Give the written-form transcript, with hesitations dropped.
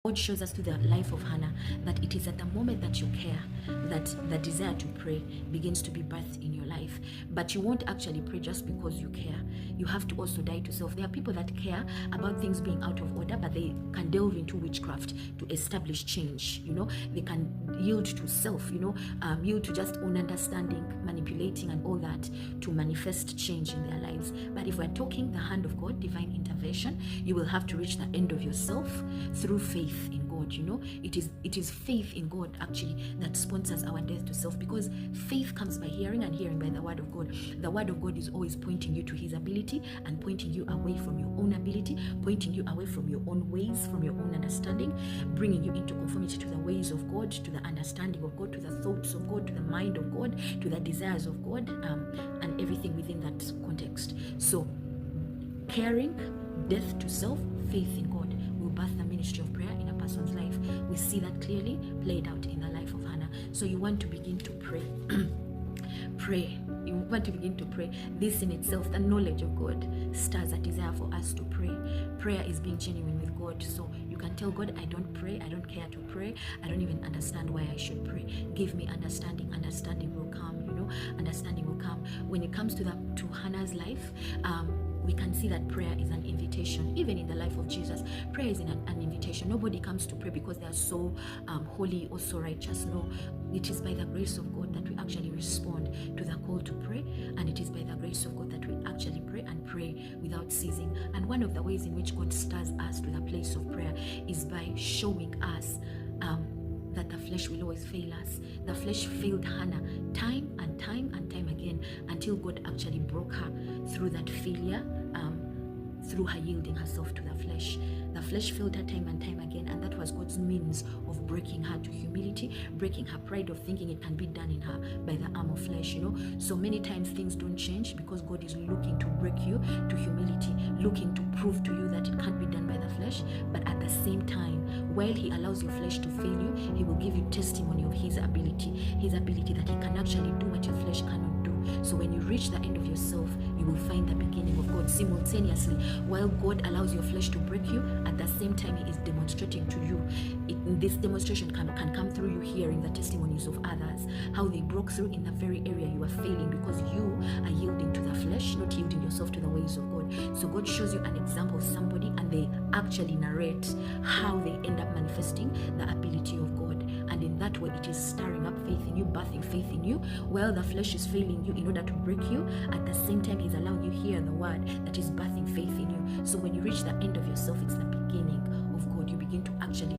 God shows us through the life of Hannah that it is at the moment that you care that the desire to pray begins to be birthed in your life. But you won't actually pray just because you care. You have to also die to self. There are people that care about things being out of order, but they can delve into witchcraft to establish change. They can yield to self, yield to just own understanding, manipulating and all that to manifest change in their lives. But if we're talking the hand of God, divine intervention, you will have to reach the end of yourself through faith in God. It is faith in God actually that sponsors our death to self, because faith comes by hearing and hearing by the word of God. The word of God is always pointing you to his ability and pointing you away from your own ability, pointing you away from your own ways, from your own understanding, bringing you into conformity to the ways of God, to the understanding of God, to the thoughts of God, to the mind of God, to the desires of God, and everything within that context. So caring, death to self, faith in God will birth the ministry of prayer in a person's life. We see that clearly played out in the life of Hannah. So you want to begin to pray. Pray. You want to begin to pray. This in itself, the knowledge of God, stirs a desire for us to pray. Prayer is being genuine with God. So you can tell God, I don't pray, I don't care to pray, I don't even understand why I should pray. Give me understanding. Understanding will come, understanding will come. When it comes to Hannah's life, we can see that prayer is an invitation. Even in the life of Jesus, prayer is an invitation. Nobody comes to pray because they are so holy or so righteous. No, it is by the grace of God that we actually respond to the call to pray, and it is by the grace of God that we actually pray and pray without ceasing. And one of the ways in which God stirs us to the place of prayer is by showing us that the flesh will always fail us. The flesh failed Hannah time and time and time again until God actually broke her through that failure, through her yielding herself to the flesh. The flesh failed her time and time again, and that was God's means of breaking her to humility, breaking her pride of thinking it can be done in her by the arm of flesh. So many times things don't change because God is looking to break you to humility, looking to prove to you that it can't be done by the flesh. But at the same time, while he allows your flesh to fail you, he will give you testimony of his ability that he can actually do what your flesh cannot do. So when you reach the end of yourself, you will find the beginning of God simultaneously. While God allows your flesh to break you, at the same time he is demonstrating to you. This demonstration can come through you hearing the testimonies of others, how they broke through in the very area you are failing because you are yielding to the flesh, not yielding yourself to the ways of God. So God shows you an example of somebody, and they actually narrate how they end up manifesting the ability of God. And in that way, it is stirring up faith in you, birthing faith in you. While the flesh is failing you in order to break you, at the same time, he's allowing you hear the word that is birthing faith in you. So when you reach the end of yourself, it's the beginning of God. You begin to actually